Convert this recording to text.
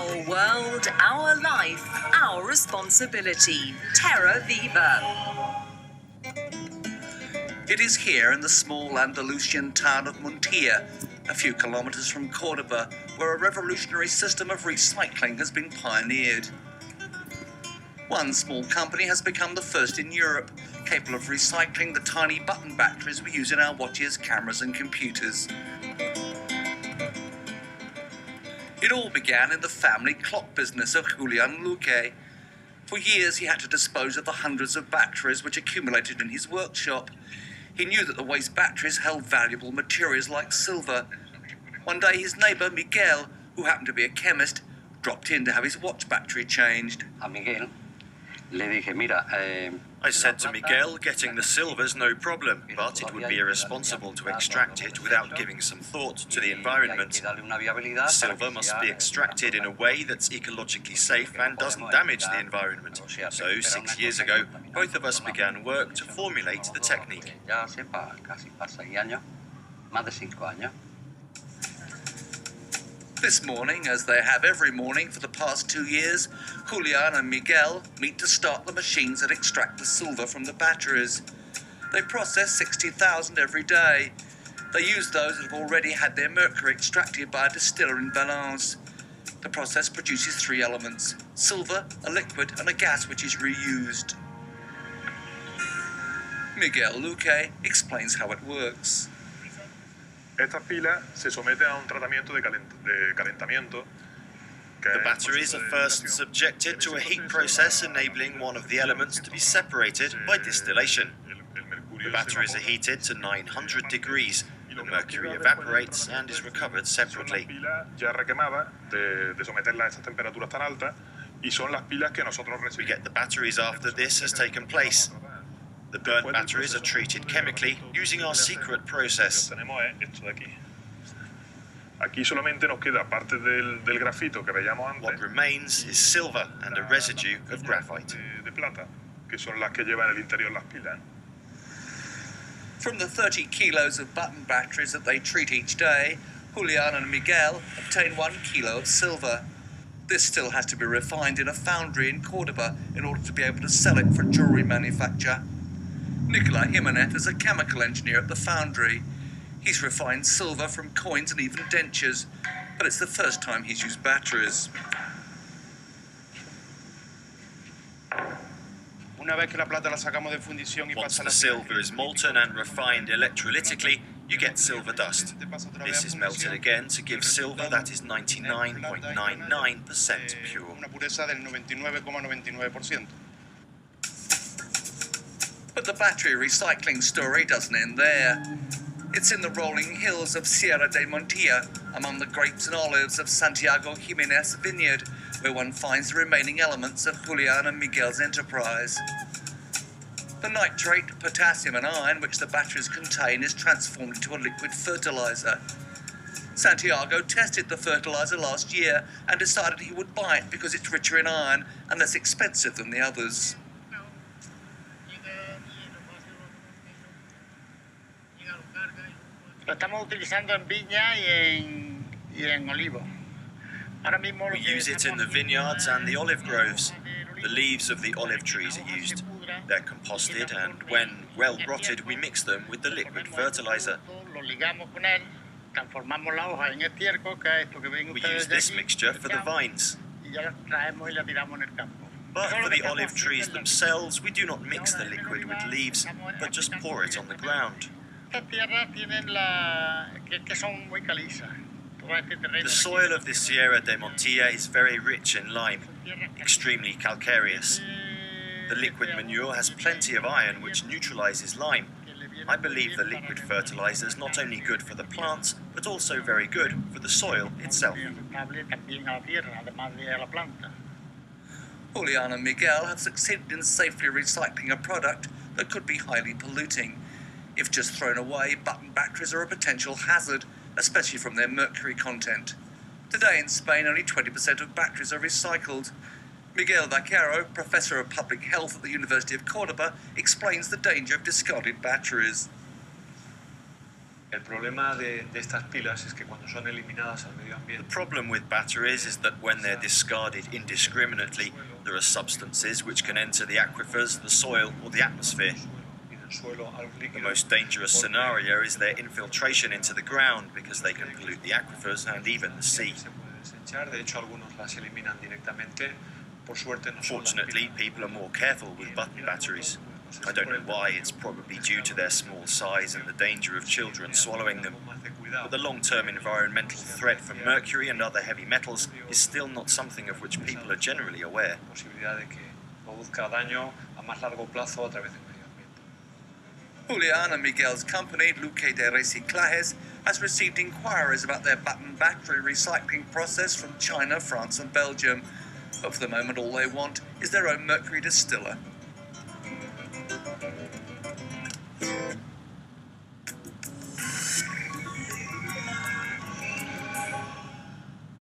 Our world, our life, our responsibility. Terra, Viva. It is here in the small Andalusian town of Montilla, a few kilometres from Córdoba, where a revolutionary system of recycling has been pioneered. One small company has become the first in Europe, capable of recycling the tiny button batteries we use in our watches, cameras and computers. It all began in the family clock business of Julian Luque. For years he had to dispose of the hundreds of batteries which accumulated in his workshop. He knew that the waste batteries held valuable materials like silver. One day his neighbour Miguel, who happened to be a chemist, dropped in to have his watch battery changed. I said to Miguel, getting the silver's no problem, but it would be irresponsible to extract it without giving some thought to the environment. Silver must be extracted in a way that's ecologically safe and doesn't damage the environment. So 6 years ago, both of us began work to formulate the technique. This morning, as they have every morning for the past 2 years, Julian and Miguel meet to start the machines that extract the silver from the batteries. They process 60,000 every day. They use those that have already had their mercury extracted by a distiller in Valence. The process produces 3 elements: silver, a liquid and a gas which is reused. Miguel Luque explains how it works. Estas pilas se someten a un tratamiento de calentamiento. The batteries are first subjected to a heat process enabling one of the elements to be separated by distillation. The batteries are heated to 900 degrees. The mercury evaporates and is recovered separately. We get the batteries after this has taken place. The burnt batteries are treated chemically using our secret process. What remains is silver and a residue of graphite. From the 30 kilos of button batteries that they treat each day, Julian and Miguel obtain 1 kilo of silver. This still has to be refined in a foundry in Córdoba in order to be able to sell it for jewellery manufacture. Nicola Jimenez is a chemical engineer at the foundry. He's refined silver from coins and even dentures, but it's the first time he's used batteries. Once the silver is molten and refined electrolytically, you get silver dust. This is melted again to give silver that is 99.99% pure. But the battery recycling story doesn't end there. It's in the rolling hills of Sierra de Montilla, among the grapes and olives of Santiago Jimenez vineyard, where one finds the remaining elements of Julian and Miguel's enterprise. The nitrate, potassium and iron which the batteries contain is transformed into a liquid fertilizer. Santiago tested the fertilizer last year and decided he would buy it because it's richer in iron and less expensive than the others. Lo estamos utilizando en viña y en olivo. We use it in the vineyards and the olive groves. The leaves of the olive trees are used. They're composted and when well rotted we mix them with the liquid fertilizer. We use this mixture for the vines. But for the olive trees themselves we do not mix the liquid with leaves, but just pour it on the ground. The soil of the Sierra de Montilla is very rich in lime, extremely calcareous. The liquid manure has plenty of iron which neutralizes lime. I believe the liquid fertilizer is not only good for the plants, but also very good for the soil itself. Julian and Miguel have succeeded in safely recycling a product that could be highly polluting. If just thrown away, button batteries are a potential hazard, especially from their mercury content. Today in Spain, only 20% of batteries are recycled. Miguel Vaquero, Professor of Public Health at the University of Córdoba, explains the danger of discarded batteries. El problema de estas pilas es que cuando son eliminadas al medio The ambiente, problem with batteries is that when they're discarded indiscriminately, there are substances which can enter the aquifers, the soil, or the atmosphere. y del suelo a los The líquidos, most dangerous scenario is their infiltration into the ground because they can pollute the aquifers and even the sea. se puede desechar. De hecho, algunos las eliminan directamente. Por suerte no son las Fortunately, pilas. people are more careful with button batteries. I don't know why, it's probably due to their small size and the danger of children swallowing them. But the long-term environmental threat from mercury and other heavy metals is still not something of which people are generally aware. Posibilidad de que produzca daño a más largo plazo a través del medio ambiente. Julian and Miguel's company, Luque de Reciclajes, has received inquiries about their button battery recycling process from China, France and Belgium. But for the moment, all they want is their own mercury distiller.